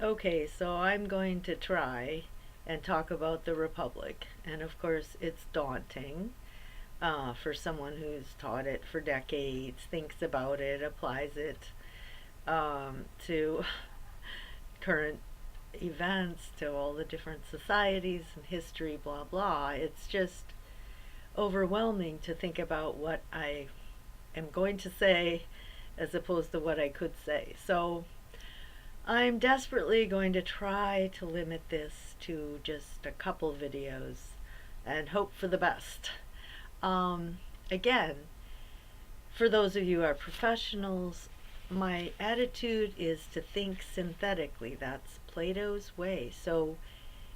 Okay, so I'm going to try and talk about the Republic. And of course, it's daunting for someone who's taught it for decades, thinks about it, applies it to current events, to all the different societies and history, blah, blah. It's just overwhelming to think about what I am going to say as opposed to what I could say. So I'm desperately going to try to limit this to just a couple videos and hope for the best. Um, Again, for those of you who are professionals, my attitude is to think synthetically. That's Plato's way. So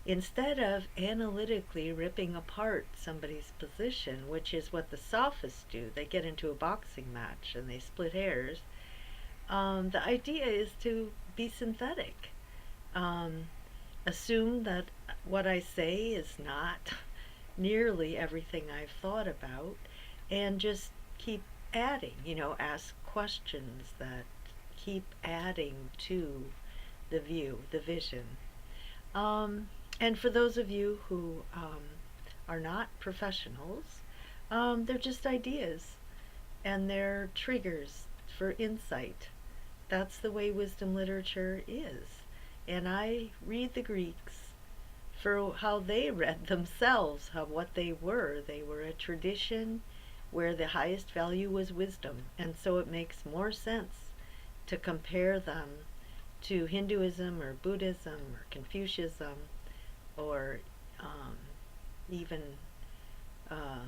instead of analytically ripping apart somebody's position, which is what the sophists do, they get into a boxing match and they split hairs. The idea is to be synthetic. Um, Assume that what I say is not nearly everything I've thought about, and just keep adding, ask questions that keep adding to the view, the vision. And for those of you who are not professionals, they're just ideas and they're triggers for insight. That's the way wisdom literature is. And I read the Greeks for how they read themselves, how what they were. They were a tradition where the highest value was wisdom. And so it makes more sense to compare them to Hinduism or Buddhism or Confucianism or even, uh,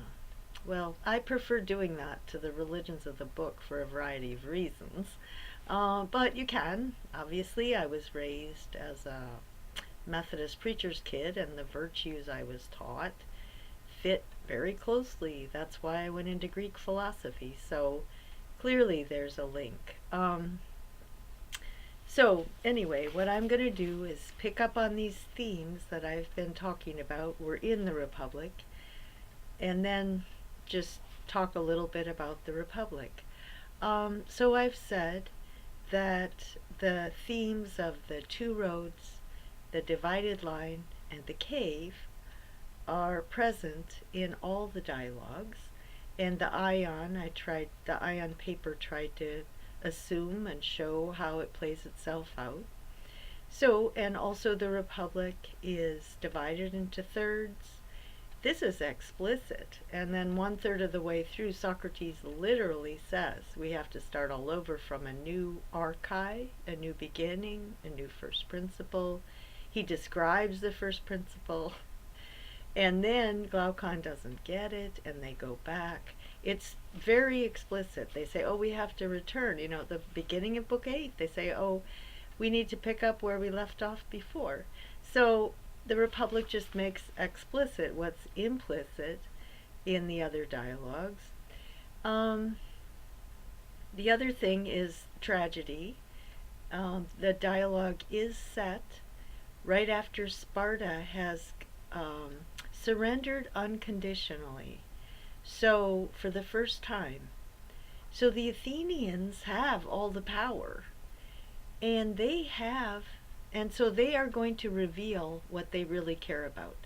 well, I prefer doing that to the religions of the book for a variety of reasons. But you can. Obviously, I was raised as a Methodist preacher's kid, and the virtues I was taught fit very closely. That's why I went into Greek philosophy. So clearly, there's a link. So, anyway, what I'm going to do is pick up on these themes that I've been talking about. We're in the Republic, and then just talk a little bit about the Republic. So, I've said that the themes of the two roads, the divided line, and the cave are present in all the dialogues. And the ion paper tried to assume and show how it plays itself out. So, and also the Republic is divided into thirds. This is explicit. And then one third of the way through, Socrates literally says we have to start all over from a new archai, a new beginning, a new first principle. He describes the first principle. And then Glaucon doesn't get it, and they go back. It's very explicit. They say, oh, we have to return. The beginning of Book 8, they say, oh, we need to pick up where we left off before. So the Republic just makes explicit what's implicit in the other dialogues. The other thing is tragedy. The dialogue is set right after Sparta has surrendered unconditionally. So, for the first time. So the Athenians have all the power. And and so they are going to reveal what they really care about.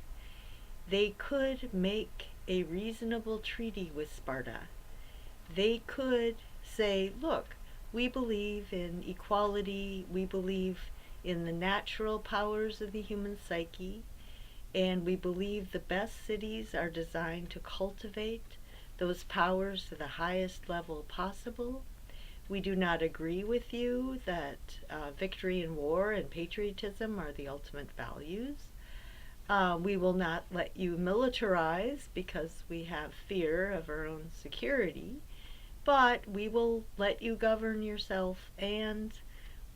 They could make a reasonable treaty with Sparta. They could say, look, we believe in equality, we believe in the natural powers of the human psyche, and we believe the best cities are designed to cultivate those powers to the highest level possible. We do not agree with you that victory in war and patriotism are the ultimate values. We will not let you militarize because we have fear of our own security, but we will let you govern yourself, and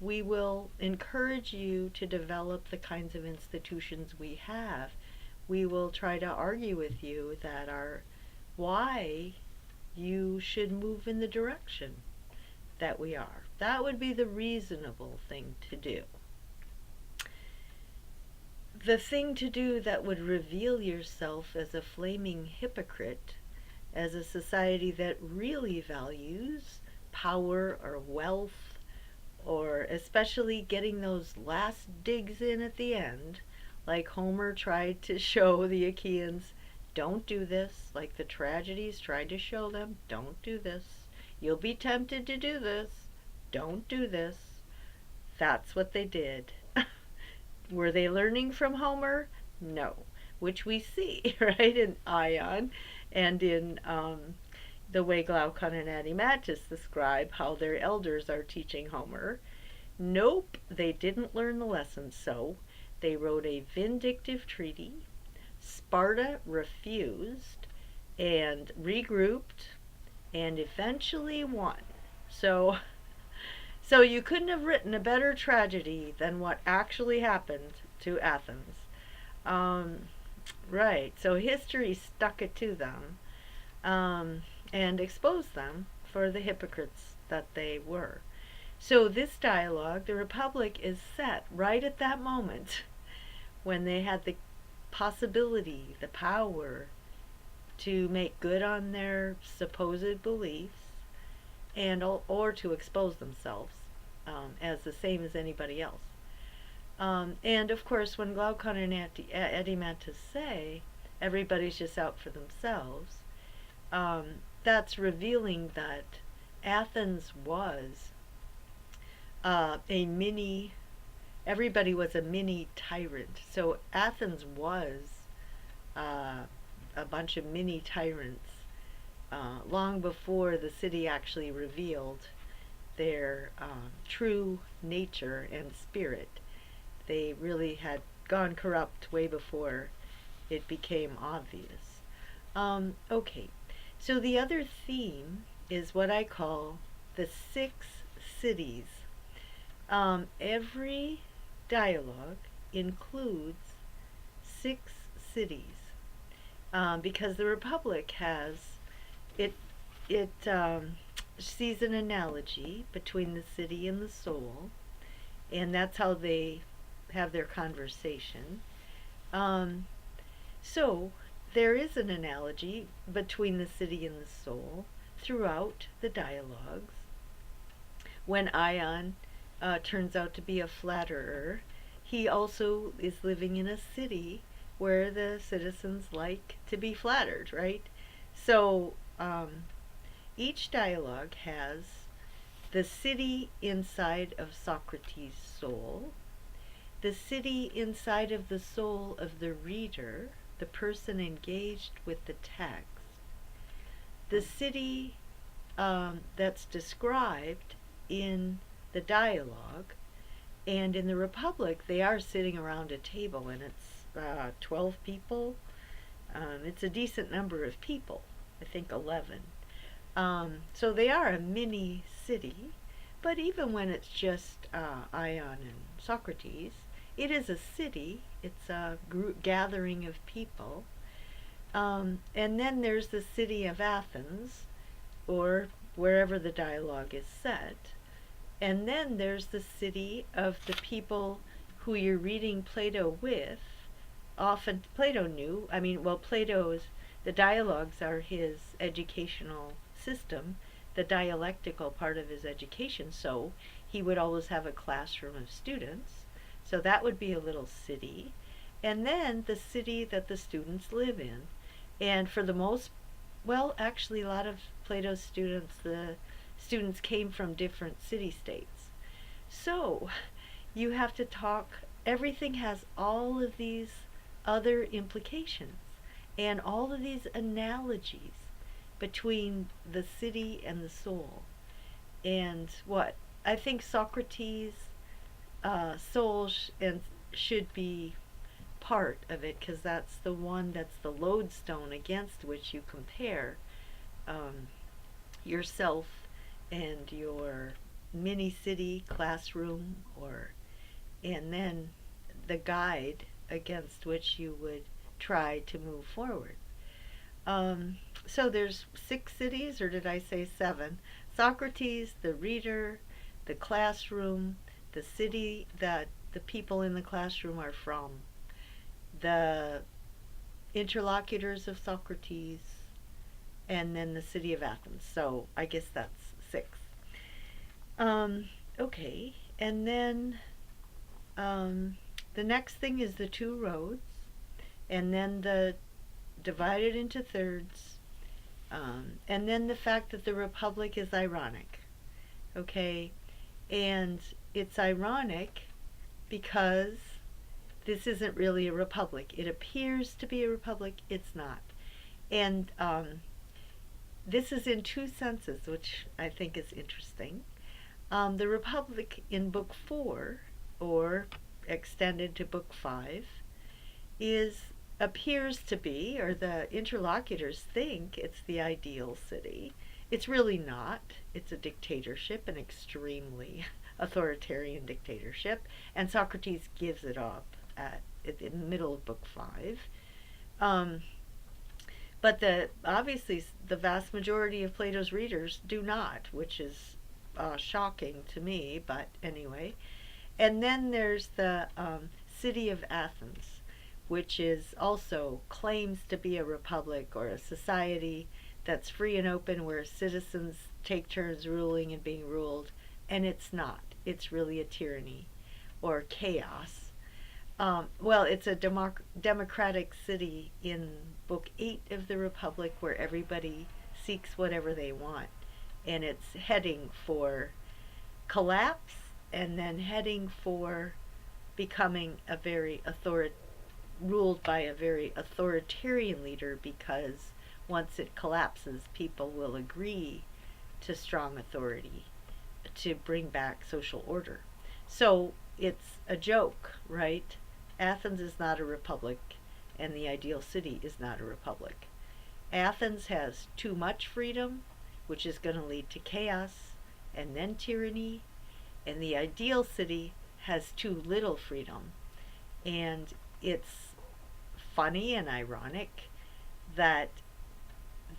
we will encourage you to develop the kinds of institutions we have. We will try to argue with you that are why you should move in the direction that we are. That would be the reasonable thing to do. The thing to do that would reveal yourself as a flaming hypocrite, as a society that really values power or wealth or especially getting those last digs in at the end, like Homer tried to show the Achaeans, don't do this, like the tragedies tried to show them, don't do this. You'll be tempted to do this. Don't do this. That's what they did. Were they learning from Homer? No. Which we see, right, in Ion and in the way Glaucon and Adimantus describe how their elders are teaching Homer. Nope, they didn't learn the lesson, so they wrote a vindictive treaty. Sparta refused and regrouped and eventually won. So you couldn't have written a better tragedy than what actually happened to Athens. Um, right, so history stuck it to them and exposed them for the hypocrites that they were. So this dialogue, the Republic, is set right at that moment when they had the possibility, the power to make good on their supposed beliefs and or to expose themselves as the same as anybody else. And of course, when Glaucon and Adimantus say everybody's just out for themselves, that's revealing that Athens was a mini, everybody was a mini tyrant. So Athens was a bunch of mini tyrants long before the city actually revealed their true nature and spirit. They really had gone corrupt way before it became obvious. Okay, so the other theme is what I call the 6 cities. Every dialogue includes 6 cities because the Republic has it sees an analogy between the city and the soul, and that's how they have their conversation. So there is an analogy between the city and the soul throughout the dialogues. When Ion turns out to be a flatterer, he also is living in a city where the citizens like to be flattered, right? So each dialogue has the city inside of Socrates' soul, the city inside of the soul of the reader, the person engaged with the text, the city that's described in the dialogue, and in the Republic they are sitting around a table, and it's 12 people. It's a decent number of people, I think 11. So they are a mini city, but even when it's just Ion and Socrates, it is a city. It's a gathering of people. And then there's the city of Athens, or wherever the dialogue is set. And then there's the city of the people who you're reading Plato with. Often Plato knew, the dialogues are his educational system, the dialectical part of his education, so he would always have a classroom of students. So that would be a little city. And then the city that the students live in. And for the actually a lot of Plato's students, the students came from different city-states. So you have to talk, everything has all of these other implications and all of these analogies between the city and the soul. And what? I think Socrates' soul should be part of it, because that's the one that's the lodestone against which you compare yourself and your mini city classroom, and then the guide against which you would try to move forward. So there's 6 cities, or did I say 7? Socrates, the reader, the classroom, the city that the people in the classroom are from, the interlocutors of Socrates, and then the city of Athens. So I guess that's 6. Okay, And then the next thing is the two roads, and then the divided into thirds, and then the fact that the republic is ironic. Okay, and it's ironic because this isn't really a republic. It appears to be a republic, it's not. And this is in two senses, which I think is interesting. The republic in Book 4, or extended to Book 5, is appears to be, or the interlocutors think it's the ideal city. It's really not. It's a dictatorship, an extremely authoritarian dictatorship, and Socrates gives it up in the middle of Book 5. Um, but obviously the vast majority of Plato's readers do not, which is shocking to me, but anyway. And then there's the city of Athens, which is also claims to be a republic or a society that's free and open where citizens take turns ruling and being ruled, and it's not. It's really a tyranny or chaos. Well, it's a democratic city in Book 8 of the Republic where everybody seeks whatever they want, and it's heading for collapse and then heading for becoming ruled by a very authoritarian leader, because once it collapses, people will agree to strong authority to bring back social order. So it's a joke, right? Athens is not a republic, and the ideal city is not a republic. Athens has too much freedom, which is going to lead to chaos and then tyranny, and the ideal city has too little freedom. And it's funny and ironic that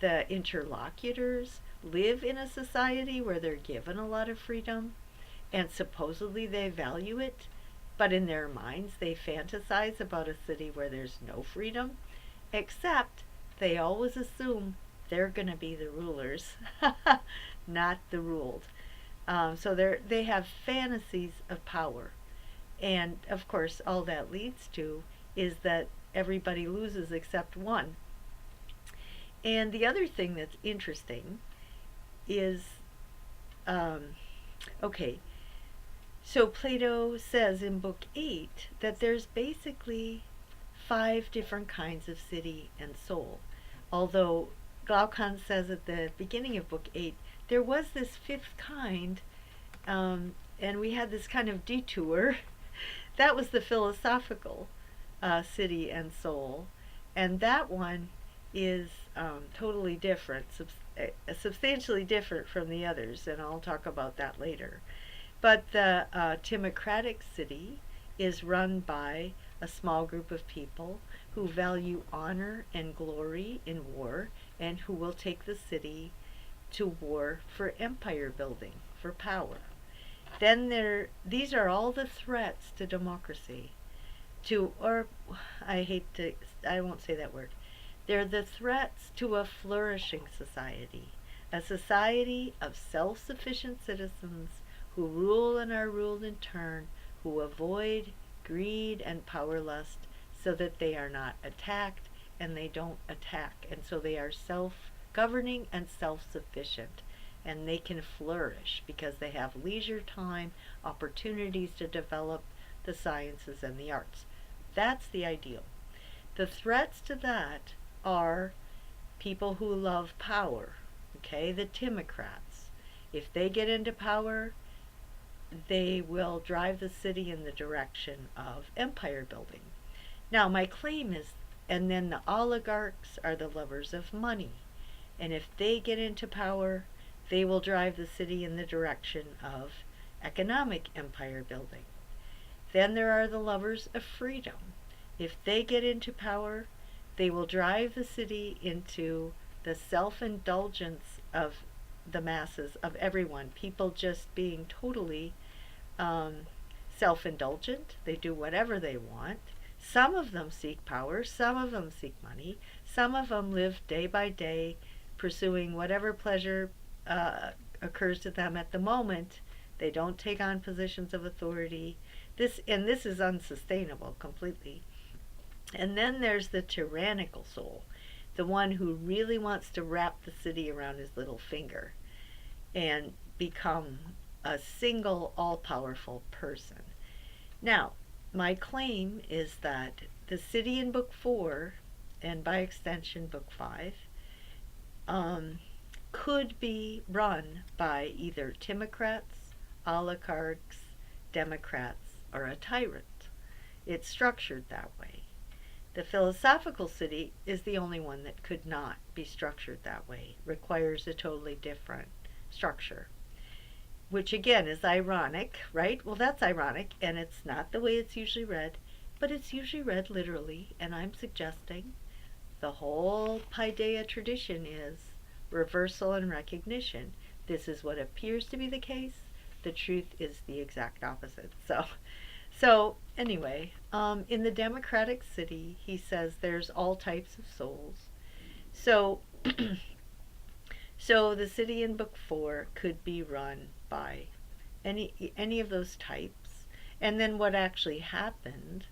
the interlocutors live in a society where they're given a lot of freedom and supposedly they value it, but in their minds they fantasize about a city where there's no freedom, except they always assume they're going to be the rulers, not the ruled. So they have fantasies of power. And of course, all that leads to is that everybody loses except one. And the other thing that's interesting is okay, so Plato says in Book 8 that there's basically 5 different kinds of city and soul. Although Glaucon says at the beginning of Book 8 there was this 5th kind, and we had this kind of detour. That was the philosophical city and soul, and that one is totally different, substantially different from the others, and I'll talk about that later. But the timocratic city is run by a small group of people who value honor and glory in war, and who will take the city to war for empire building, for power. Then these are all the threats to democracy, or I won't say that word. They're the threats to a flourishing society, a society of self-sufficient citizens who rule and are ruled in turn, who avoid greed and power lust so that they are not attacked and they don't attack. And so they are self-governing and self-sufficient. And they can flourish because they have leisure time, opportunities to develop the sciences and the arts. That's the ideal. The threats to that are people who love power, okay, the timocrats. If they get into power, they will drive the city in the direction of empire building. Now, my claim is, and then the oligarchs are the lovers of money. And if they get into power, they will drive the city in the direction of economic empire building. Then there are the lovers of freedom. If they get into power, they will drive the city into the self-indulgence of the masses, of everyone. People just being totally self-indulgent. They do whatever they want. Some of them seek power, some of them seek money, some of them live day by day pursuing whatever pleasure occurs to them at the moment They don't take on positions of authority. This is unsustainable completely. And then there's the tyrannical soul, the one who really wants to wrap the city around his little finger and become a single all-powerful person. Now, my claim is that the city in Book 4, and by extension Book 5, could be run by either timocrats, oligarchs, democrats, or a tyrant. It's structured that way. The philosophical city is the only one that could not be structured that way, requires a totally different structure. Which again is ironic, right? Well, that's ironic, and it's not the way it's usually read, but it's usually read literally, and I'm suggesting the whole Paideia tradition is reversal and recognition. This is what appears to be the case. The truth is the exact opposite. So anyway, in the democratic city, he says there's all types of souls. So, so the city in Book 4 could be run by any of those types. And then what actually happened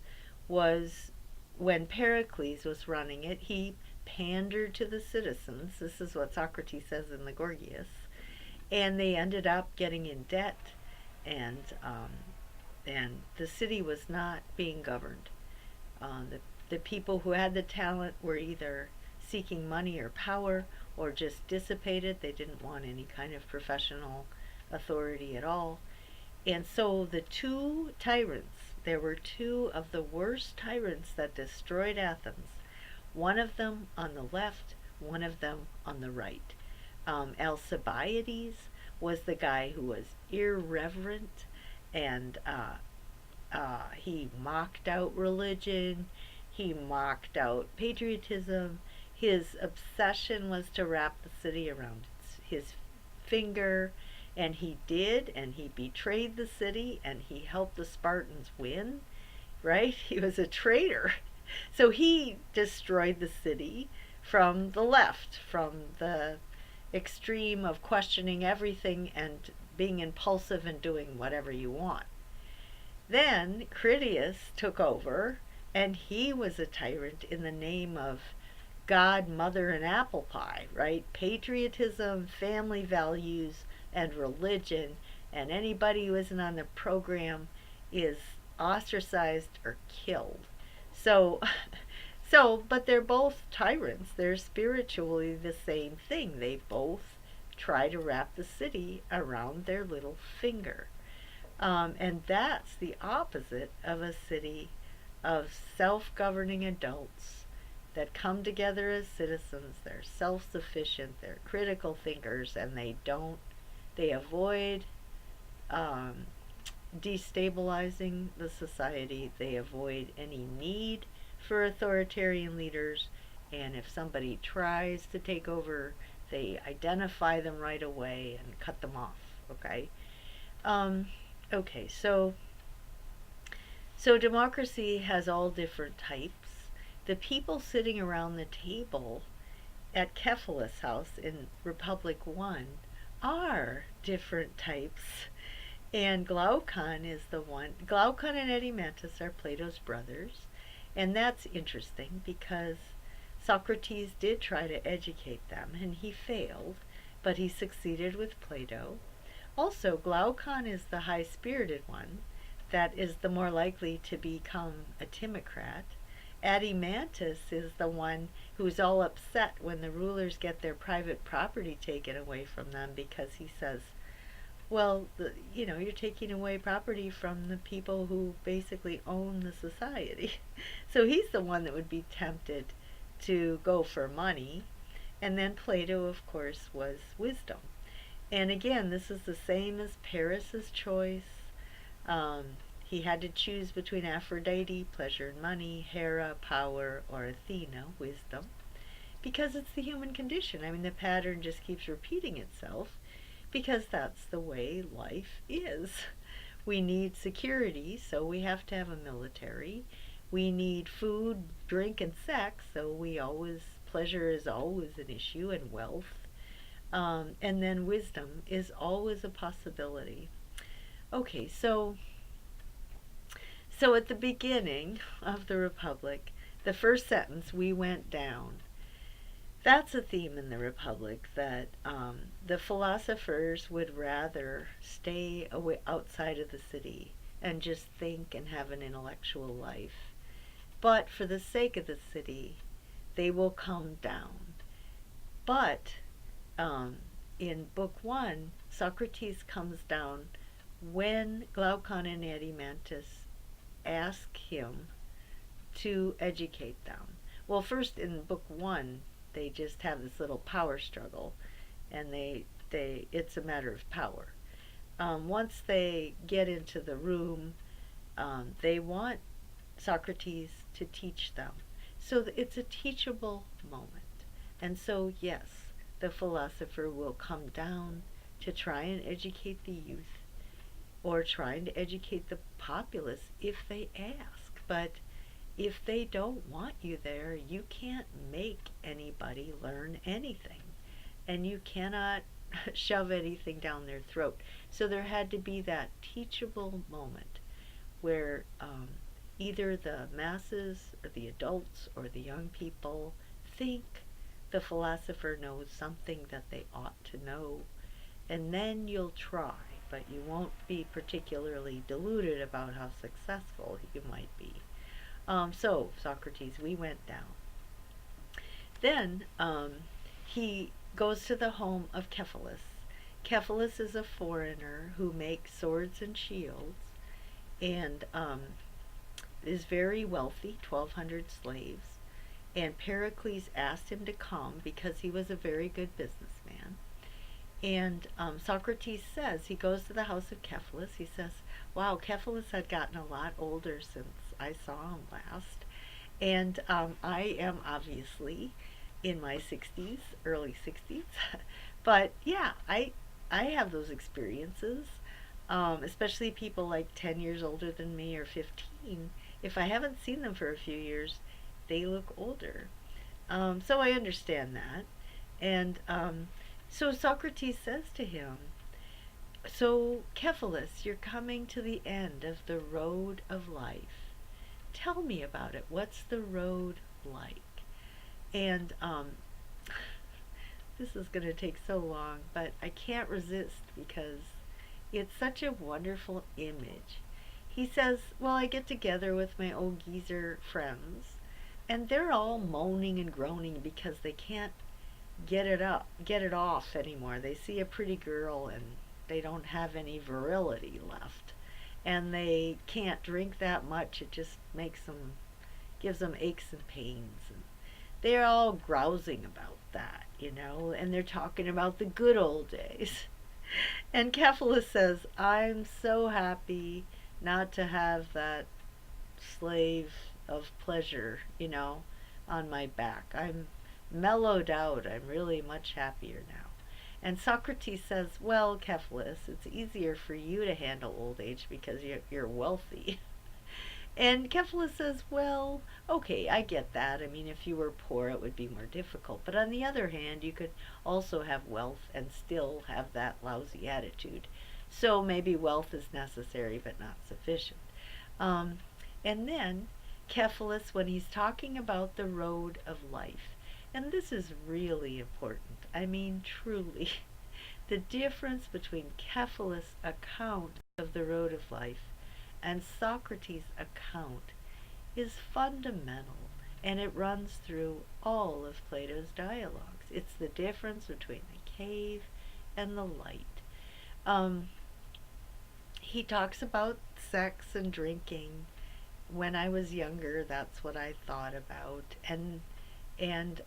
was when Pericles was running it, he pandered to the citizens. This is what Socrates says in the Gorgias. And they ended up getting in debt, and the city was not being governed. The people who had the talent were either seeking money or power or just dissipated. They didn't want any kind of professional authority at all. And so the two tyrants, there were two of the worst tyrants that destroyed Athens. One of them on the left, one of them on the right. Alcibiades was the guy who was irreverent, and he mocked out religion, he mocked out patriotism. His obsession was to wrap the city around his finger, and he did, and he betrayed the city, and he helped the Spartans win, right? He was a traitor. So he destroyed the city from the left, from the extreme of questioning everything and being impulsive and doing whatever you want. Then Critias took over, and he was a tyrant in the name of God, mother, and apple pie, right? Patriotism, family values, and religion, and anybody who isn't on the program is ostracized or killed. So, but they're both tyrants. They're spiritually the same thing. They both try to wrap the city around their little finger. And that's the opposite of a city of self-governing adults that come together as citizens. They're self-sufficient, they're critical thinkers, and they avoid destabilizing the society. They avoid any need for authoritarian leaders, and if somebody tries to take over, they identify them right away and cut them off. Okay. So democracy has all different types. The people sitting around the table at Cephalus' house in Republic 1 are different types. And Glaucon is the one. Glaucon and Erymanthus are Plato's brothers. And that's interesting because Socrates did try to educate them, and he failed, but he succeeded with Plato. Also, Glaucon is the high-spirited one that is the more likely to become a timocrat. Erymanthus is the one who's all upset when the rulers get their private property taken away from them, because he says, well, you're taking away property from the people who basically own the society. So he's the one that would be tempted to go for money. And then Plato, of course, was wisdom. And again, this is the same as Paris's choice. He had to choose between Aphrodite, pleasure and money, Hera, power, or Athena, wisdom, because it's the human condition. I mean, the pattern just keeps repeating itself, because that's the way life is. We need security, so we have to have a military. We need food, drink, and sex, so pleasure is always an issue, and wealth. And then wisdom is always a possibility. Okay, at the beginning of the Republic, the first sentence, we went down. That's a theme in the Republic that the philosophers would rather stay away outside of the city and just think and have an intellectual life. But for the sake of the city, they will come down. But um, in Book 1, Socrates comes down when Glaucon and Adimantus ask him to educate them. Well, first in Book 1, they just have this little power struggle, and it's a matter of power. Once they get into the room, they want Socrates to teach them. So it's a teachable moment. And so, yes, the philosopher will come down to try and educate the youth or trying to educate the populace if they ask. But if they don't want you there, you can't make anybody learn anything. And you cannot shove anything down their throat. So there had to be that teachable moment where either the masses or the adults or the young people think the philosopher knows something that they ought to know, and then you'll try, but you won't be particularly deluded about how successful you might be. So, Socrates, we went down. Then he goes to the home of Cephalus. Cephalus is a foreigner who makes swords and shields and is very wealthy, 1,200 slaves. And Pericles asked him to come because he was a very good businessman. And Socrates says, he goes to the house of Cephalus. He says, wow, Cephalus had gotten a lot older since I saw him last. And I am obviously in my 60s, early 60s. But yeah, I have those experiences, especially people like 10 years older than me or 15. If I haven't seen them for a few years, they look older. So I understand that. And so Socrates says to him, so Cephalus, you're coming to the end of the road of life. Tell me about it. What's the road like? And this is going to take so long, but I can't resist because it's such a wonderful image. He says, well, I get together with my old geezer friends, and they're all moaning and groaning because they can't get it off anymore. They see a pretty girl and they don't have any virility left. And they can't drink that much. It just gives them aches and pains. And they're all grousing about that, and they're talking about the good old days. And Cephalus says, I'm so happy not to have that slave of pleasure, on my back. I'm mellowed out. I'm really much happier now. And Socrates says, well, Cephalus, it's easier for you to handle old age because you're wealthy. And Cephalus says, well, okay, I get that. I mean, if you were poor, it would be more difficult. But on the other hand, you could also have wealth and still have that lousy attitude. So maybe wealth is necessary but not sufficient. Um, and then Cephalus, when he's talking about the road of life, and this is really important, I mean, truly, the difference between Cephalus' account of the road of life and Socrates' account is fundamental, and it runs through all of Plato's dialogues. It's the difference between the cave and the light. Um, he talks about sex and drinking. When I was younger, that's what I thought about, and and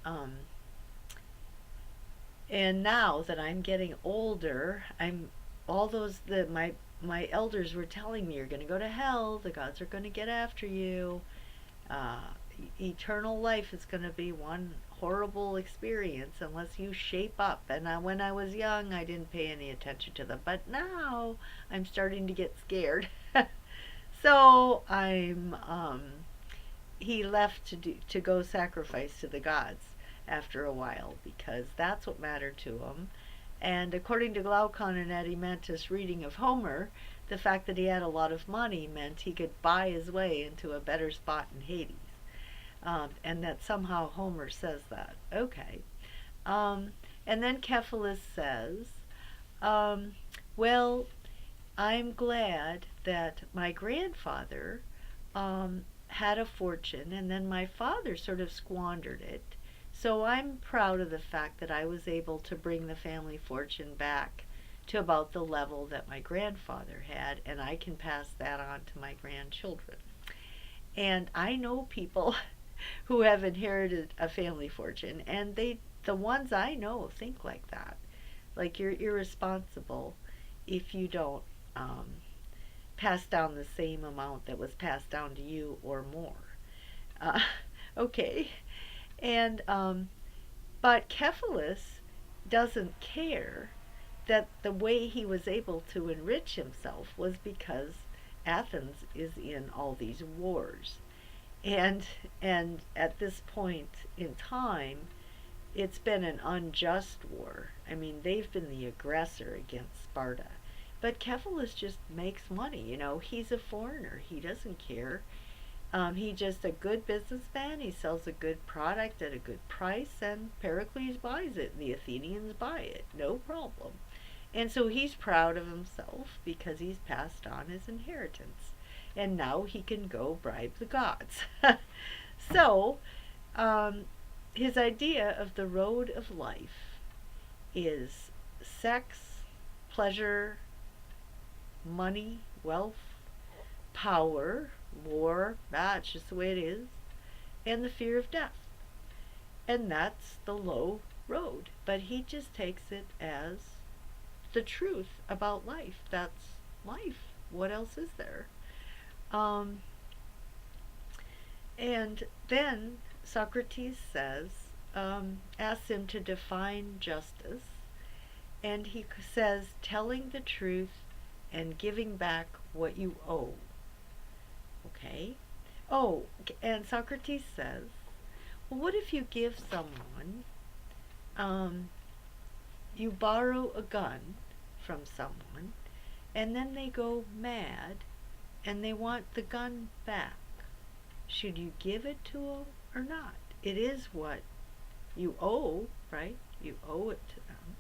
now that I'm getting older, I'm all those that my elders were telling me, you're going to go to hell, the gods are going to get after you, uh, eternal life is going to be one horrible experience unless you shape up. And when I was young, I didn't pay any attention to them, but now I'm starting to get scared. So he left to go sacrifice to the gods after a while because that's what mattered to him. And according to Glaucon and Adimantus' reading of Homer, the fact that he had a lot of money meant he could buy his way into a better spot in Hades. And that somehow Homer says that. Okay. Um, and then Cephalus says, um, well, I'm glad that my grandfather had a fortune and then my father sort of squandered it. So I'm proud of the fact that I was able to bring the family fortune back to about the level that my grandfather had, and I can pass that on to my grandchildren. And I know people who have inherited a family fortune, and the ones I know think like that. Like you're irresponsible if you don't um, pass down the same amount that was passed down to you or more. Uh, okay, and but Cephalus doesn't care that the way he was able to enrich himself was because Athens is in all these wars. And and at this point in time, it's been an unjust war. I mean, they've been the aggressor against Sparta. But Cephalus just makes money, he's a foreigner. He doesn't care. He's just a good businessman. He sells a good product at a good price, and Pericles buys it. The Athenians buy it. No problem. And so he's proud of himself because he's passed on his inheritance. And now he can go bribe the gods. So, um, his idea of the road of life is sex, pleasure, money, wealth, power, war, that's just the way it is, and the fear of death. And that's the low road. But he just takes it as the truth about life. That's life. What else is there? Um, and then Socrates asks him to define justice, and he says, telling the truth and giving back what you owe. Okay? Oh, and Socrates says, well, what if you give someone, you borrow a gun from someone, and then they go mad and they want the gun back? Should you give it to them or not? It is what you owe, right? You owe it to them.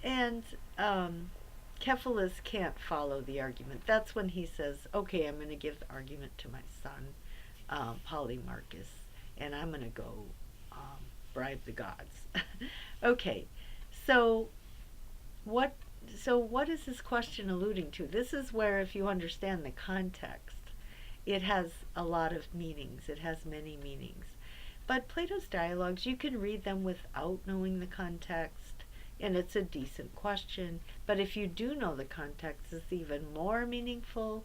And Cephalus can't follow the argument. That's when he says, okay, I'm going to give the argument to my son, Polymarchus, and I'm going to go bribe the gods. Okay, so what what is this question alluding to? This is where, if you understand the context, it has a lot of meanings. It has many meanings. But Plato's dialogues, you can read them without knowing the context, and it's a decent question. But if you do know the context, it's even more meaningful.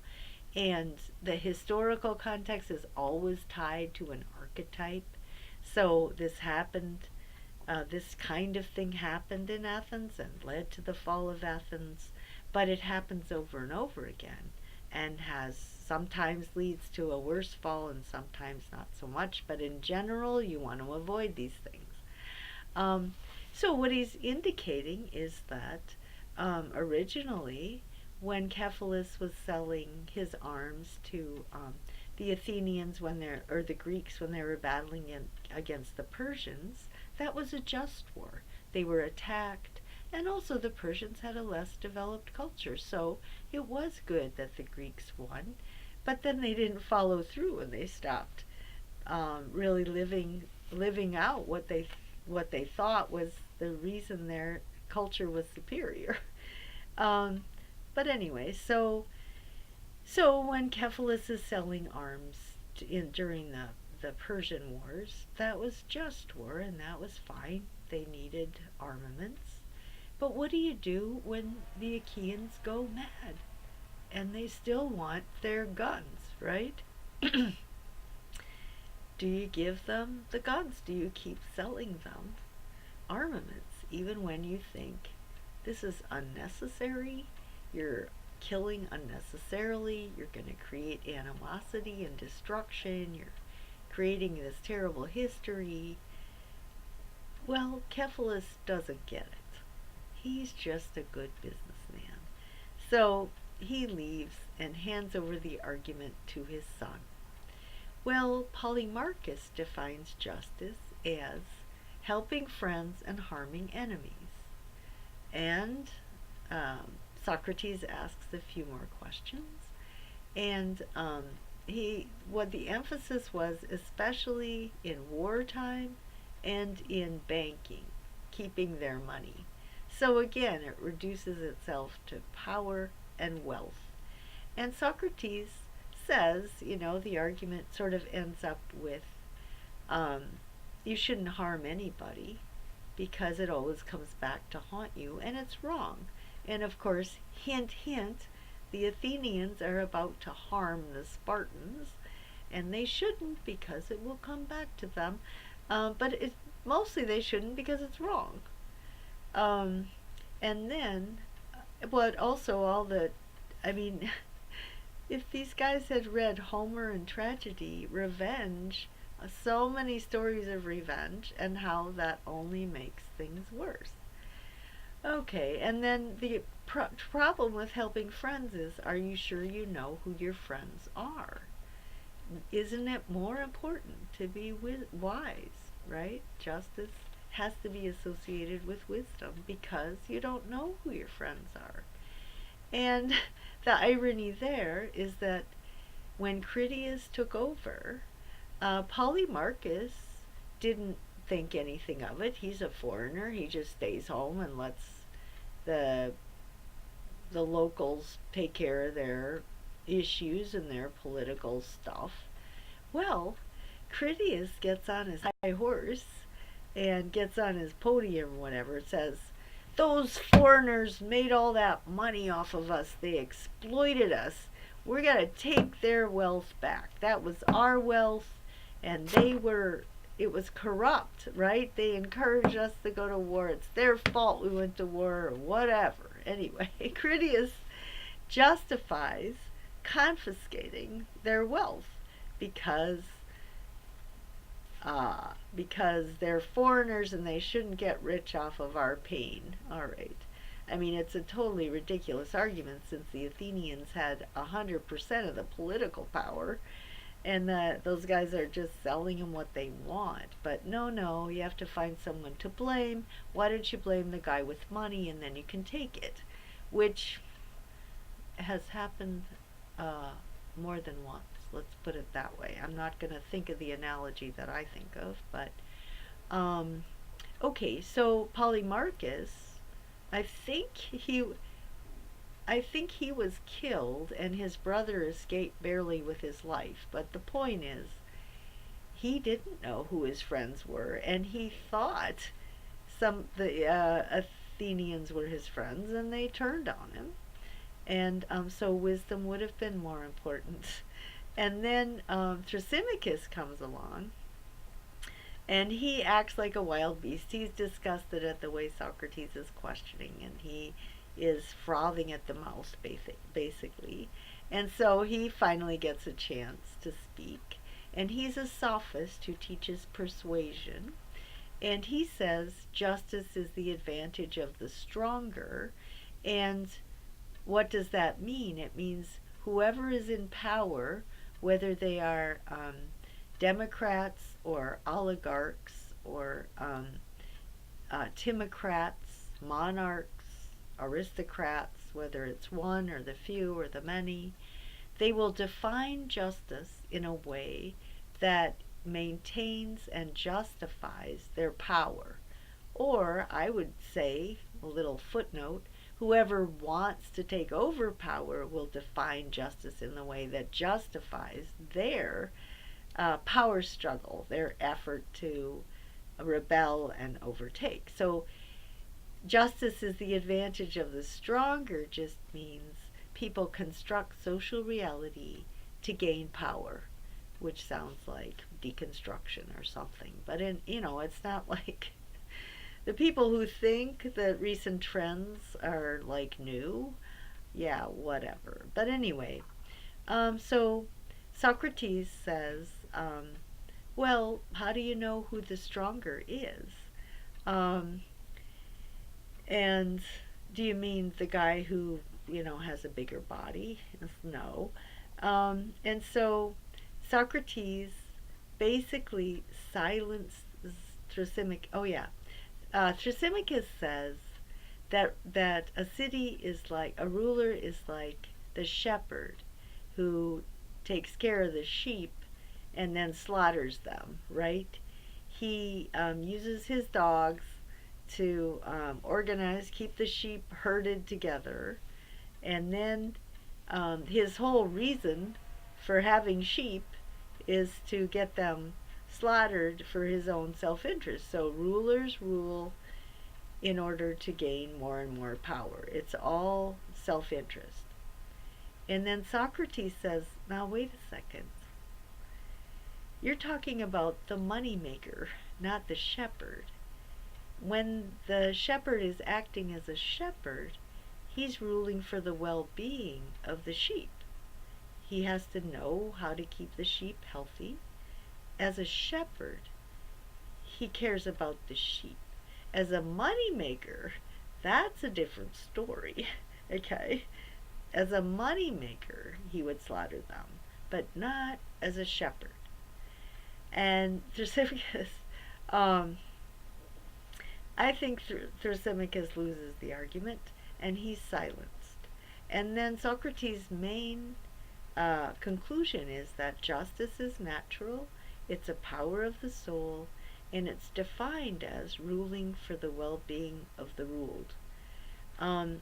And the historical context is always tied to an archetype. So this kind of thing happened in Athens and led to the fall of Athens, but it happens over and over again and has sometimes leads to a worse fall and sometimes not so much, but in general you want to avoid these things. So what he's indicating is that originally when Cephalus was selling his arms to the Athenians or the Greeks when they were battling against the Persians, that was a just war. They were attacked, and also the Persians had a less developed culture, so it was good that the Greeks won. But then they didn't follow through, and they stopped really living out what they thought was the reason their culture was superior. But anyway, so when Cephalus is selling arms during the Persian wars, that was just war, and that was fine. They needed armaments. But what do you do when the Achaeans go mad and they still want their guns, right? Do you give them the guns? Do you keep selling them armaments even when you think this is unnecessary? You're killing unnecessarily. You're going to create animosity and destruction. You're creating this terrible history. Well, Cephalus doesn't get it. He's just a good businessman. So he leaves and hands over the argument to his son. Well, Polemarchus defines justice as helping friends and harming enemies. And Socrates asks a few more questions. And what the emphasis was, especially in wartime and in banking, keeping their money. So again, it reduces itself to power and wealth. And Socrates says, the argument sort of ends up with um, you shouldn't harm anybody because it always comes back to haunt you, and it's wrong. And of course, hint, hint, the Athenians are about to harm the Spartans, and they shouldn't because it will come back to them. But mostly they shouldn't because it's wrong. Um, and then, but also I mean, if these guys had read Homer and tragedy, revenge, so many stories of revenge, and how that only makes things worse. Okay, and then the problem with helping friends is, are you sure you know who your friends are? Isn't it more important to be wise, right? Justice has to be associated with wisdom because you don't know who your friends are. And the irony there is that when Critias took over, Polemarchus didn't think anything of it. He's a foreigner. He just stays home and lets the the locals take care of their issues and their political stuff. Well, Critias gets on his high horse and gets on his podium, whatever. It says, those foreigners made all that money off of us. They exploited us. We're going to take their wealth back. That was our wealth, and it was corrupt, right? They encouraged us to go to war. It's their fault we went to war, or whatever. Anyway, Critias justifies confiscating their wealth because they're foreigners and they shouldn't get rich off of our pain. All right. I mean, it's a totally ridiculous argument since the Athenians had 100% of the political power, and those guys are just selling them what they want. But no, you have to find someone to blame. Why don't you blame the guy with money and then you can take it? Which has happened more than once. Let's put it that way. I'm not going to think of the analogy that I think of, but okay. So Polemarchus, I think he, I think he was killed, and his brother escaped barely with his life. But the point is, he didn't know who his friends were, and he thought the Athenians were his friends, and they turned on him. And so wisdom would have been more important. And then Thrasymachus comes along, and he acts like a wild beast. He's disgusted at the way Socrates is questioning, and he is frothing at the mouth, basically. And so he finally gets a chance to speak. And he's a sophist who teaches persuasion. And he says justice is the advantage of the stronger. And what does that mean? It means whoever is in power, whether they are Democrats or oligarchs or timocrats, monarchs, aristocrats, whether it's one or the few or the many, they will define justice in a way that maintains and justifies their power. Or, I would say, a little footnote, whoever wants to take over power will define justice in the way that justifies their power struggle, their effort to rebel and overtake. So justice is the advantage of the stronger just means people construct social reality to gain power, which sounds like deconstruction or something. But it's not like the people who think that recent trends are like new, yeah, whatever. But anyway, so Socrates says, well, how do you know who the stronger is? And do you mean the guy who has a bigger body. No. And so Socrates basically silenced Thrasymachus. Oh, yeah. Thrasymachus says that a city is like, a ruler is like the shepherd who takes care of the sheep and then slaughters them, right? He uses his dogs to organize, keep the sheep herded together, and then his whole reason for having sheep is to get them slaughtered for his own self interest. So rulers rule in order to gain more and more power. It's all self interest. And then Socrates says, now wait a second. You're talking about the money maker, not the shepherd. When the shepherd is acting as a shepherd, he's ruling for the well being of the sheep. He has to know how to keep the sheep healthy. As a shepherd, he cares about the sheep. As a money maker, that's a different story. Okay? As a money maker, he would slaughter them, but not as a shepherd. And Thrasymachus, I think Thrasymachus loses the argument, and he's silenced. And then Socrates' main conclusion is that justice is natural, it's a power of the soul, and it's defined as ruling for the well-being of the ruled. And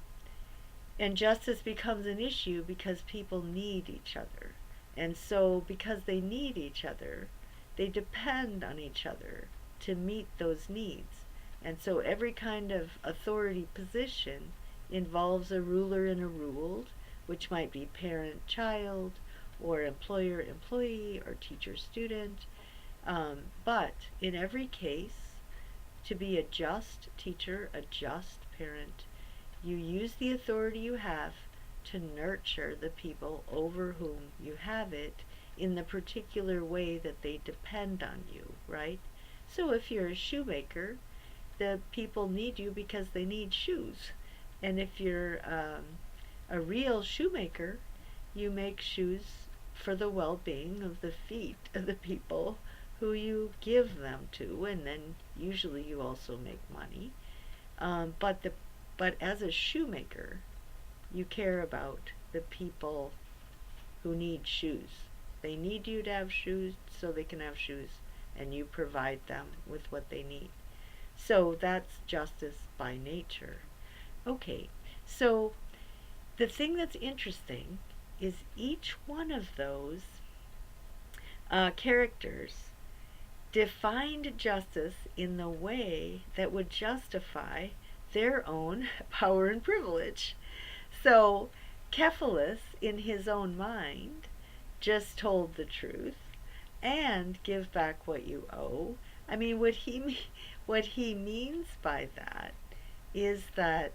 justice becomes an issue because people need each other. And so because they need each other, they depend on each other to meet those needs. And so every kind of authority position involves a ruler and a ruled, which might be parent-child, or employer-employee, or teacher-student. But in every case, to be a just teacher, a just parent, you use the authority you have to nurture the people over whom you have it in the particular way that they depend on you, right? So if you're a shoemaker, the people need you because they need shoes. And if you're a real shoemaker, you make shoes for the well-being of the feet of the people who you give them to, and then usually you also make money. But as a shoemaker, you care about the people who need shoes. They need you to have shoes so they can have shoes, and you provide them with what they need. So that's justice by nature. Okay, so the thing that's interesting is each one of those characters defined justice in the way that would justify their own power and privilege. So Cephalus, in his own mind, just told the truth and give back what you owe. I mean, what he means by that is that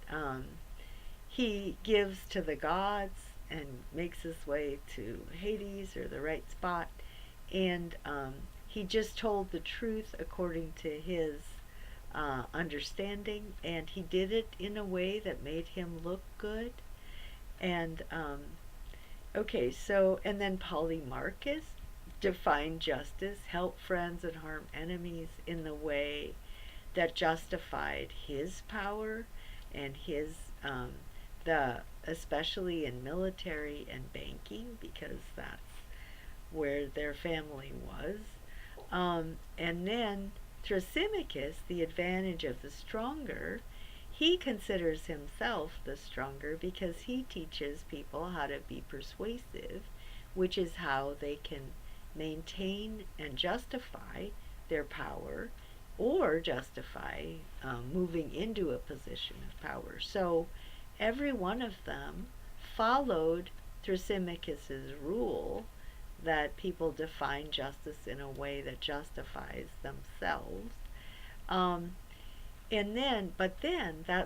he gives to the gods and makes his way to Hades, or the right spot, and he just told the truth according to his understanding, and he did it in a way that made him look good. And okay, so, and then Polymarchus defined justice, help friends and harm enemies, in the way that justified his power and his especially in military and banking, because that's where their family was. And then Thrasymachus, the advantage of the stronger, he considers himself the stronger because he teaches people how to be persuasive, which is how they can maintain and justify their power, or justify moving into a position of power. So every one of them followed Thrasymachus's rule that people define justice in a way that justifies themselves.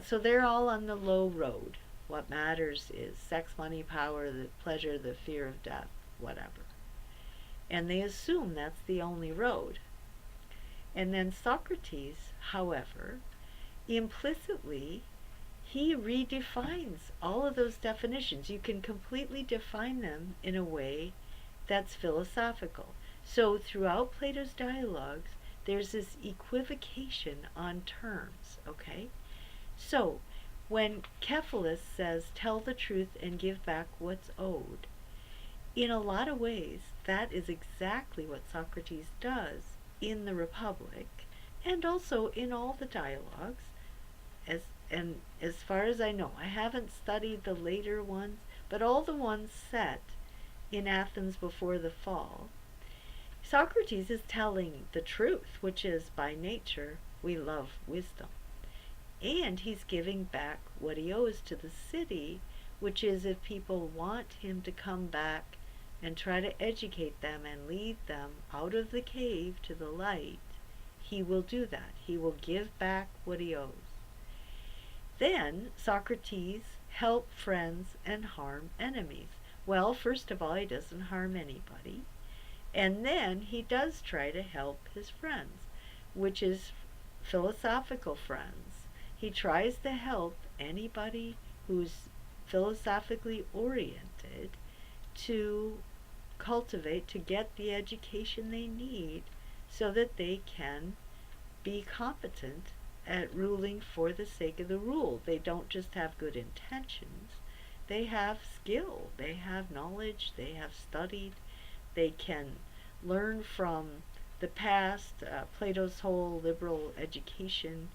So they're all on the low road. What matters is sex, money, power, the pleasure, the fear of death, whatever. And they assume that's the only road. And then Socrates, however, implicitly, he redefines all of those definitions. You can completely define them in a way that's philosophical. So throughout Plato's dialogues, there's this equivocation on terms, okay? So when Cephalus says, tell the truth and give back what's owed, in a lot of ways, that is exactly what Socrates does in the Republic and also in all the dialogues. And as far as I know, I haven't studied the later ones, but all the ones set in Athens before the fall, Socrates is telling the truth, which is by nature we love wisdom. And he's giving back what he owes to the city, which is if people want him to come back and try to educate them and lead them out of the cave to the light, he will do that. He will give back what he owes. Then Socrates help friends and harm enemies. Well, first of all, he doesn't harm anybody. And then he does try to help his friends, which is philosophical friends. He tries to help anybody who's philosophically oriented to cultivate, to get the education they need so that they can be competent at ruling for the sake of the rule. They don't just have good intentions. They have skill, they have knowledge, they have studied, they can learn from the past, Plato's whole liberal education,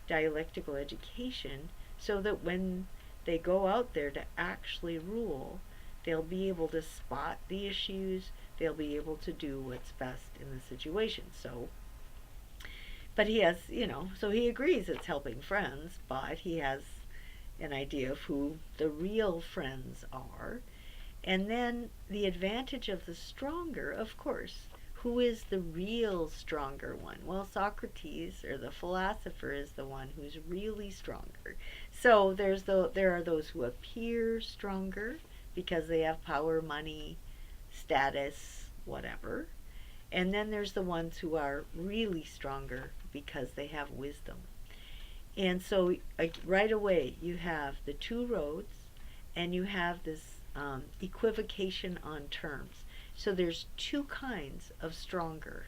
dialectical education, so that when they go out there to actually rule, they'll be able to spot the issues, they'll be able to do what's best in the situation. So, but he has, so he agrees it's helping friends, but he has an idea of who the real friends are. And then the advantage of the stronger, of course. Who is the real stronger one? Well, Socrates, or the philosopher, is the one who's really stronger. So there are those who appear stronger because they have power, money, status, whatever. And then there's the ones who are really stronger because they have wisdom. And so right away you have the two roads and you have this equivocation on terms. So there's two kinds of stronger: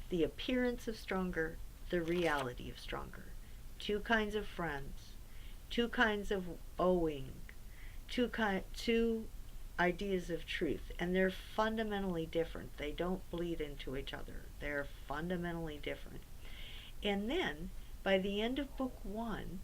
the appearance of stronger, the reality of stronger. Two kinds of friends, two kinds of owing, two ideas of truth, and they're fundamentally different. They don't bleed into each other. They're fundamentally different. And then by the end of book one,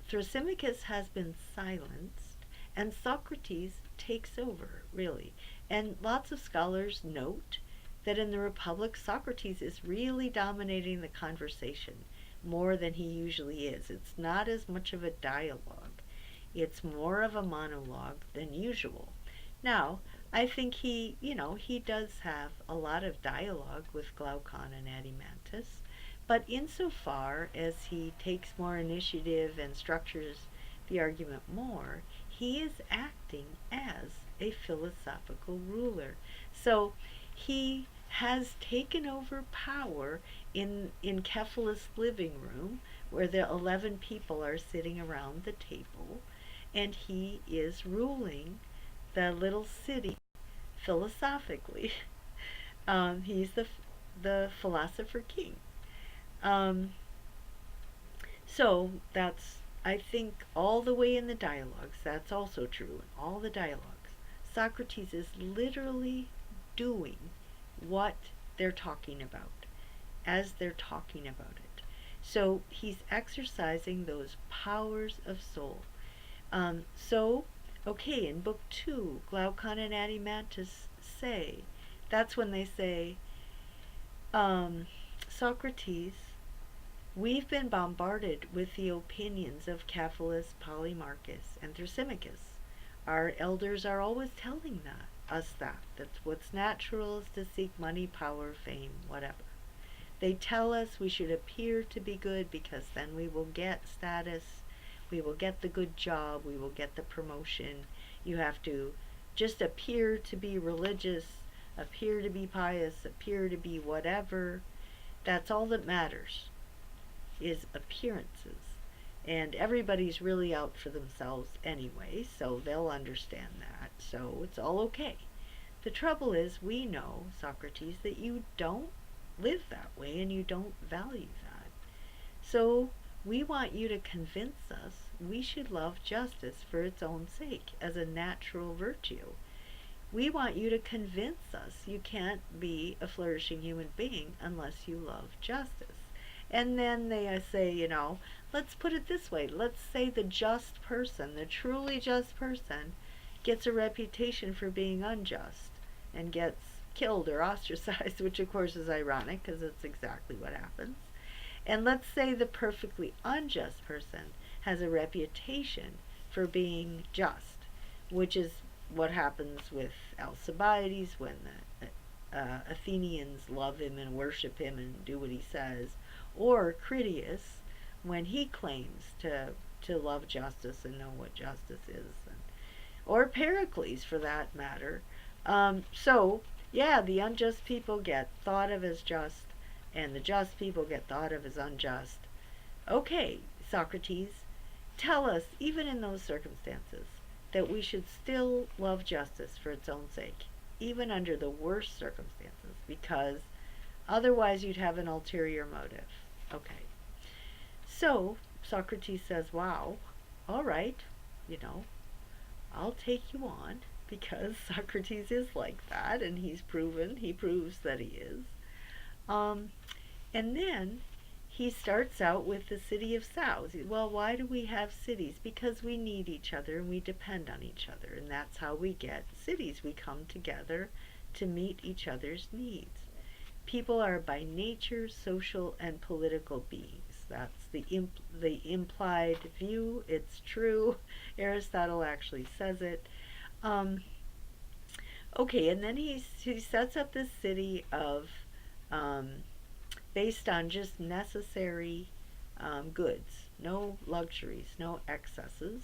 Thrasymachus has been silenced, and Socrates takes over, really. And lots of scholars note that in the Republic, Socrates is really dominating the conversation more than he usually is. It's not as much of a dialogue. It's more of a monologue than usual. Now, I think he does have a lot of dialogue with Glaucon and Adimantus, but insofar as he takes more initiative and structures the argument more, he is acting as a philosophical ruler. So he has taken over power in Cephalus' living room, where the 11 people are sitting around the table, and he is ruling the little city philosophically. He's the Philosopher King. So that's, I think, all the way in the dialogues, that's also true in all the dialogues. Socrates is literally doing what they're talking about as they're talking about it. So he's exercising those powers of soul. Okay, in book 2, Glaucon and Adimantus say, that's when they say, Socrates, we've been bombarded with the opinions of Cephalus, Polemarchus, and Thrasymachus. Our elders are always telling us that what's natural is to seek money, power, fame, whatever. They tell us we should appear to be good because then we will get status, we will get the good job, we will get the promotion. You have to just appear to be religious, appear to be pious, appear to be whatever. That's all that matters, is appearances. And everybody's really out for themselves anyway, so they'll understand that. So it's all okay. The trouble is, we know, Socrates, that you don't live that way and you don't value that. So we want you to convince us we should love justice for its own sake as a natural virtue. We want you to convince us you can't be a flourishing human being unless you love justice. And then they say, let's put it this way. Let's say the just person, the truly just person, gets a reputation for being unjust and gets killed or ostracized, which of course is ironic because it's exactly what happens. And let's say the perfectly unjust person has a reputation for being just, which is what happens with Alcibiades when the Athenians love him and worship him and do what he says, or Critias when he claims to love justice and know what justice is, or Pericles for that matter. The unjust people get thought of as just, and the just people get thought of as unjust. Okay, Socrates, tell us, even in those circumstances, that we should still love justice for its own sake, even under the worst circumstances, because otherwise you'd have an ulterior motive. Okay. So, Socrates says, wow, all right, I'll take you on, because Socrates is like that, and he proves that he is. And then he starts out with the city of sows. Well, why do we have cities? Because we need each other and we depend on each other, and that's how we get cities. We come together to meet each other's needs. People are by nature social and political beings. That's the implied view. It's true. Aristotle actually says it. Okay, and then he sets up this city of based on just necessary goods, no luxuries, no excesses.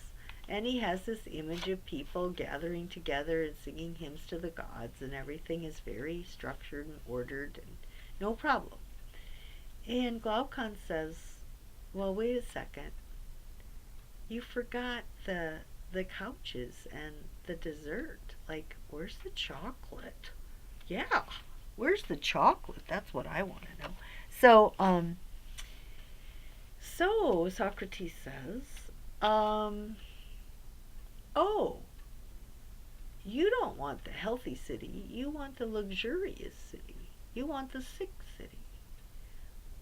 And he has this image of people gathering together and singing hymns to the gods, and everything is very structured and ordered and no problem. And Glaucon says, well, wait a second. You forgot the couches and the dessert. Like, where's the chocolate? Yeah, where's the chocolate? That's what I want to know. So Socrates says, oh, you don't want the healthy city. You want the luxurious city. You want the sick city.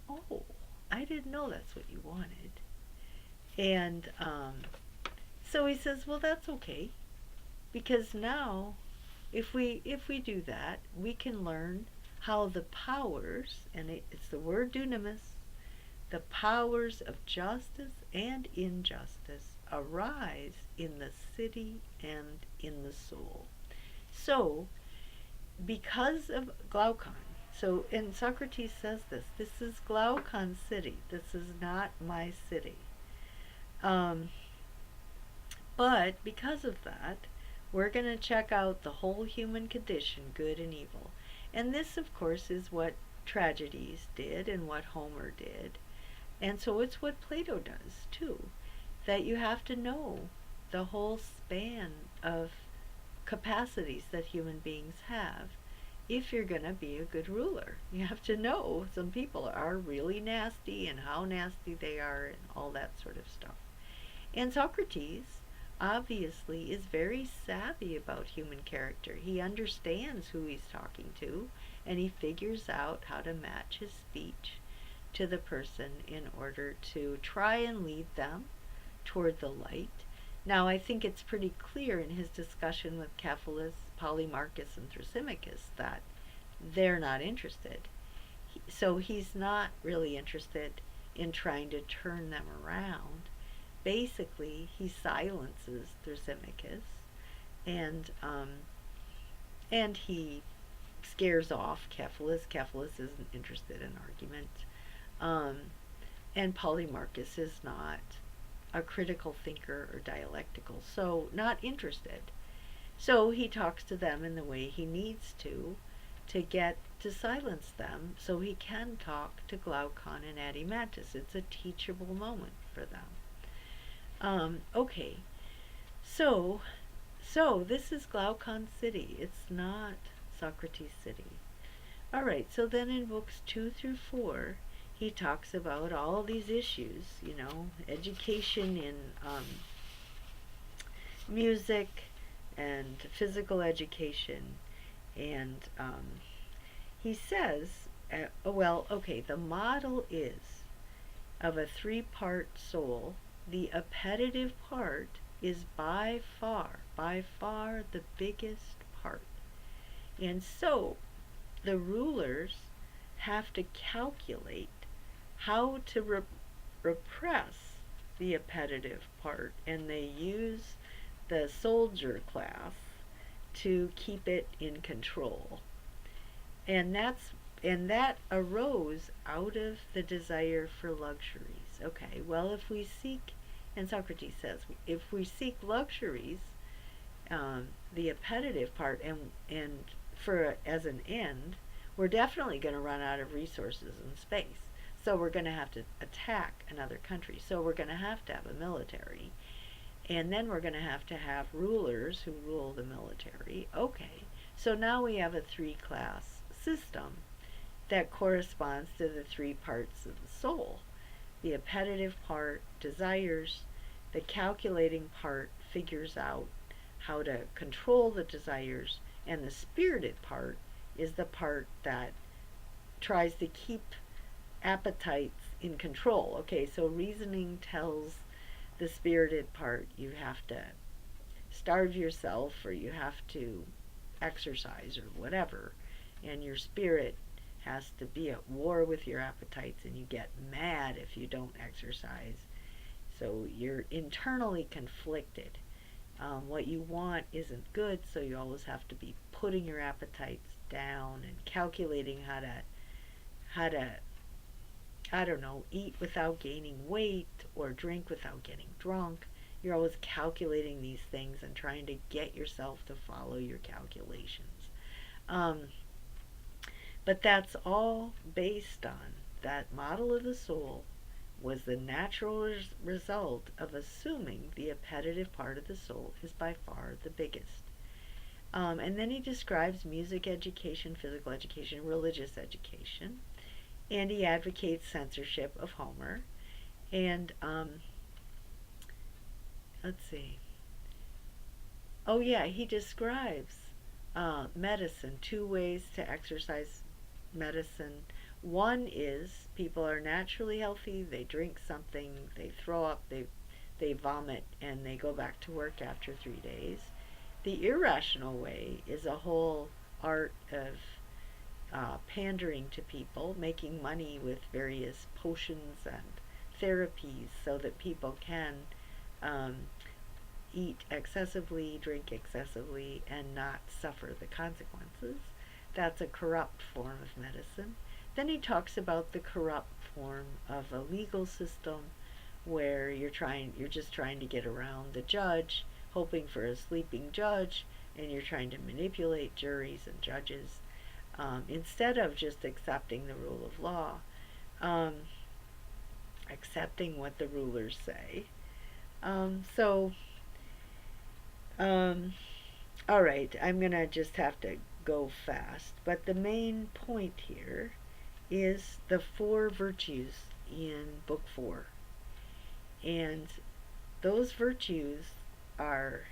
Oh, I didn't know that's what you wanted. And so he says, well, that's okay, because now if we do that, we can learn how the powers, and it's the word dunamis, the powers of justice and injustice arise in the city and in the soul. So, because of Glaucon, and Socrates says this is Glaucon City, this is not my city. But because of that, we're going to check out the whole human condition, good and evil. And this, of course, is what tragedies did and what Homer did. And so it's what Plato does, too. That you have to know the whole span of capacities that human beings have if you're going to be a good ruler. You have to know some people are really nasty and how nasty they are and all that sort of stuff. And Socrates obviously is very savvy about human character. He understands who he's talking to, and he figures out how to match his speech to the person in order to try and lead them toward the light. Now, I think it's pretty clear in his discussion with Cephalus, Polemarchus, and Thrasymachus that they're not interested. So he's not really interested in trying to turn them around. Basically, he silences Thrasymachus, and he scares off Cephalus. Cephalus isn't interested in argument, and Polemarchus is not a critical thinker or dialectical, so not interested. So he talks to them in the way he needs to get to silence them, so he can talk to Glaucon and Adimantus. It's a teachable moment for them. Okay, so so this is Glaucon City. It's not Socrates City. All right, so then in books 2 through 4, he talks about all these issues, education in music and physical education. And he says, well, okay, the model is of a three-part soul. The appetitive part is by far the biggest part. And so the rulers have to calculate how to repress the appetitive part, and they use the soldier class to keep it in control. And that arose out of the desire for luxuries. Okay, well, if we seek, and Socrates says, if we seek luxuries, the appetitive part, and for as an end, we're definitely going to run out of resources in space. So we're going to have to attack another country. So we're going to have a military. And then we're going to have rulers who rule the military. Okay, so now we have a three-class system that corresponds to the three parts of the soul. The appetitive part desires, the calculating part figures out how to control the desires, and the spirited part is the part that tries to keep appetites in control. Okay, so reasoning tells the spirited part you have to starve yourself or you have to exercise or whatever, and your spirit has to be at war with your appetites, and you get mad if you don't exercise. So you're internally conflicted. What you want isn't good, so you always have to be putting your appetites down and calculating how to I don't know, eat without gaining weight or drink without getting drunk. You're always calculating these things and trying to get yourself to follow your calculations. Um, but that's all based on that model of the soul was the natural result of assuming the appetitive part of the soul is by far the biggest. And then he describes music education, physical education, religious education, and he advocates censorship of Homer. And let's see. Oh, yeah, he describes medicine, two ways to exercise medicine. One is people are naturally healthy, they drink something, they throw up, they vomit, and they go back to work after 3 days. The irrational way is a whole art of pandering to people, making money with various potions and therapies so that people can um, eat excessively, drink excessively, and not suffer the consequences. That's a corrupt form of medicine. Then he talks about the corrupt form of a legal system where you're just trying to get around the judge, hoping for a sleeping judge, and you're trying to manipulate juries and judges instead of just accepting the rule of law, um, accepting what the rulers say. So, um, all right, I'm going to just have to go fast. But the main point here is the four virtues in Book 4. And those virtues are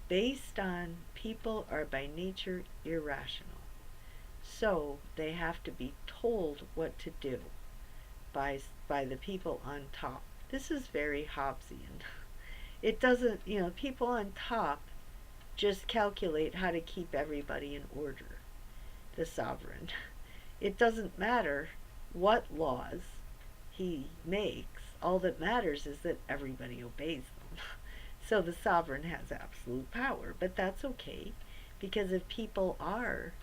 based on people are by nature irrational. So they have to be told what to do by the people on top. This is very Hobbesian. It doesn't, people on top just calculate how to keep everybody in order, the sovereign. It doesn't matter what laws he makes. All that matters is that everybody obeys them. So the sovereign has absolute power, but that's okay, because if people are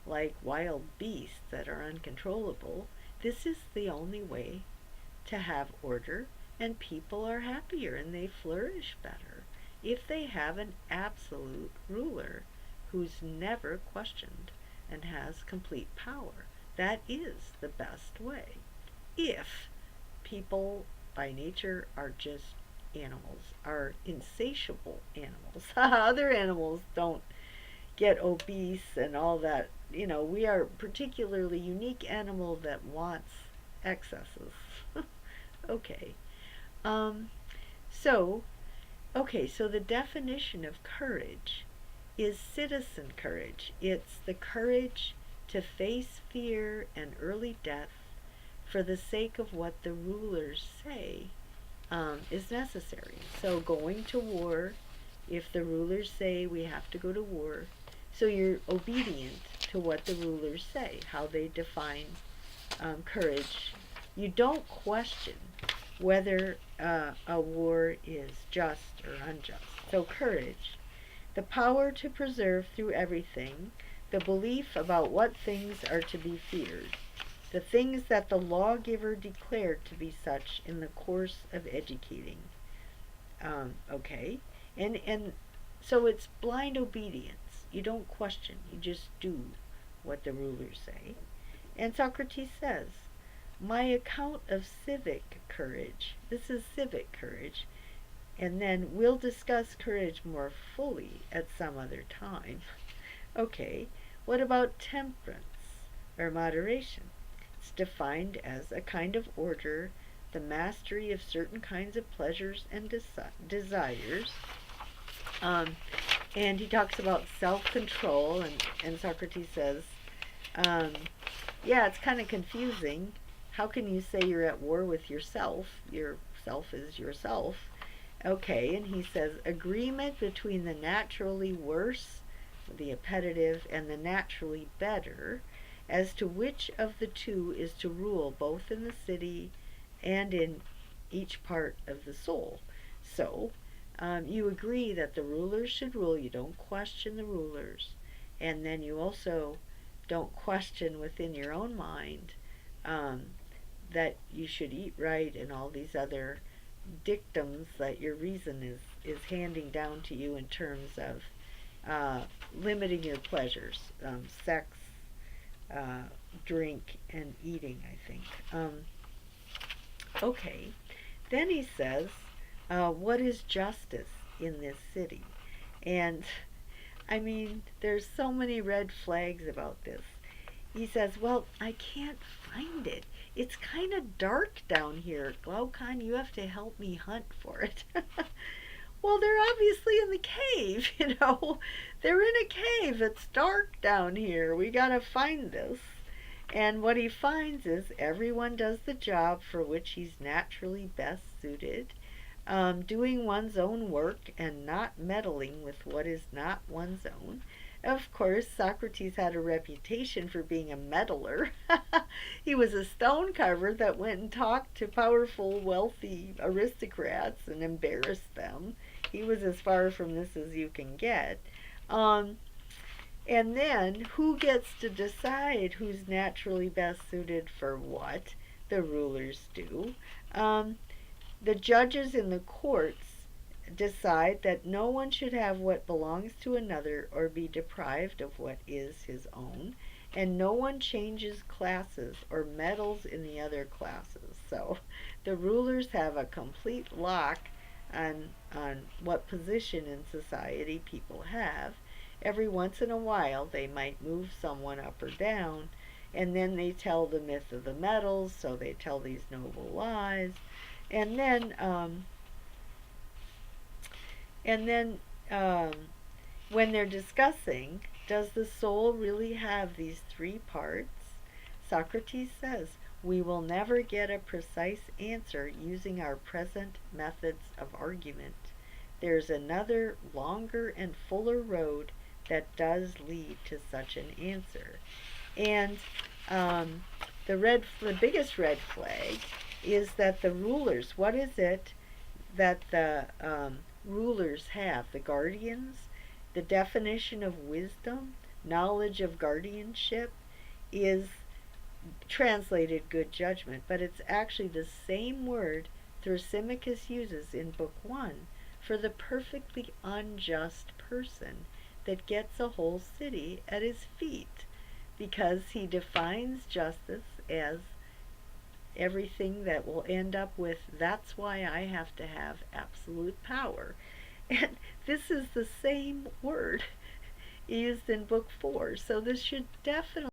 like wild beasts that are uncontrollable, this is the only way to have order, and people are happier and they flourish better if they have an absolute ruler who's never questioned and has complete power. That is the best way. If people by nature are just animals are insatiable animals. Other animals don't get obese and all that. We are a particularly unique animal that wants excesses. Okay. Um, so, so the definition of courage is citizen courage. It's the courage to face fear and early death for the sake of what the rulers say is necessary. So going to war, if the rulers say we have to go to war, so you're obedient to what the rulers say, how they define courage. You don't question whether a war is just or unjust. So courage, the power to preserve through everything, the belief about what things are to be feared, the things that the lawgiver declared to be such in the course of educating. Okay, and so it's blind obedience. You don't question. You just do what the rulers say. And Socrates says, my account of civic courage. This is civic courage. And then we'll discuss courage more fully at some other time. Okay, what about temperance or moderation? It's defined as a kind of order, the mastery of certain kinds of pleasures and desires. And he talks about self-control, and Socrates says, yeah, it's kind of confusing. How can you say you're at war with yourself? Yourself is yourself. Okay, and he says, agreement between the naturally worse, the appetitive, and the naturally better, as to which of the two is to rule both in the city and in each part of the soul. So, you agree that the rulers should rule. You don't question the rulers. And then you also don't question within your own mind that you should eat right and all these other dictums that your reason is handing down to you in terms of limiting your pleasures, sex, drink, and eating, I think. Okay, then he says, what is justice in this city? And I mean, there's so many red flags about this. He says, well, I can't find it. It's kind of dark down here. Glaucon, you have to help me hunt for it. Well, they're obviously in the cave, They're in a cave. It's dark down here. We gotta find this. And what he finds is everyone does the job for which he's naturally best suited, doing one's own work and not meddling with what is not one's own. Of course, Socrates had a reputation for being a meddler. He was a stone carver that went and talked to powerful, wealthy aristocrats and embarrassed them. He was as far from this as you can get. And then, who gets to decide who's naturally best suited for what? The rulers do. The judges in the courts decide that no one should have what belongs to another or be deprived of what is his own, and no one changes classes or meddles in the other classes. So the rulers have a complete lock on what position in society people have. Every once in a while they might move someone up or down, and then they tell the myth of the metals, so they tell these noble lies. And then and then when they're discussing, does the soul really have these three parts? Socrates says, we will never get a precise answer using our present methods of argument. There's another longer and fuller road that does lead to such an answer. And the biggest red flag is that the rulers, what is it that the rulers have? The guardians, the definition of wisdom, knowledge of guardianship is translated good judgment, but it's actually the same word Thrasymachus uses in Book 1 for the perfectly unjust person that gets a whole city at his feet, because he defines justice as everything that will end up with, that's why I have to have absolute power. And this is the same word used in book 4, so this should definitely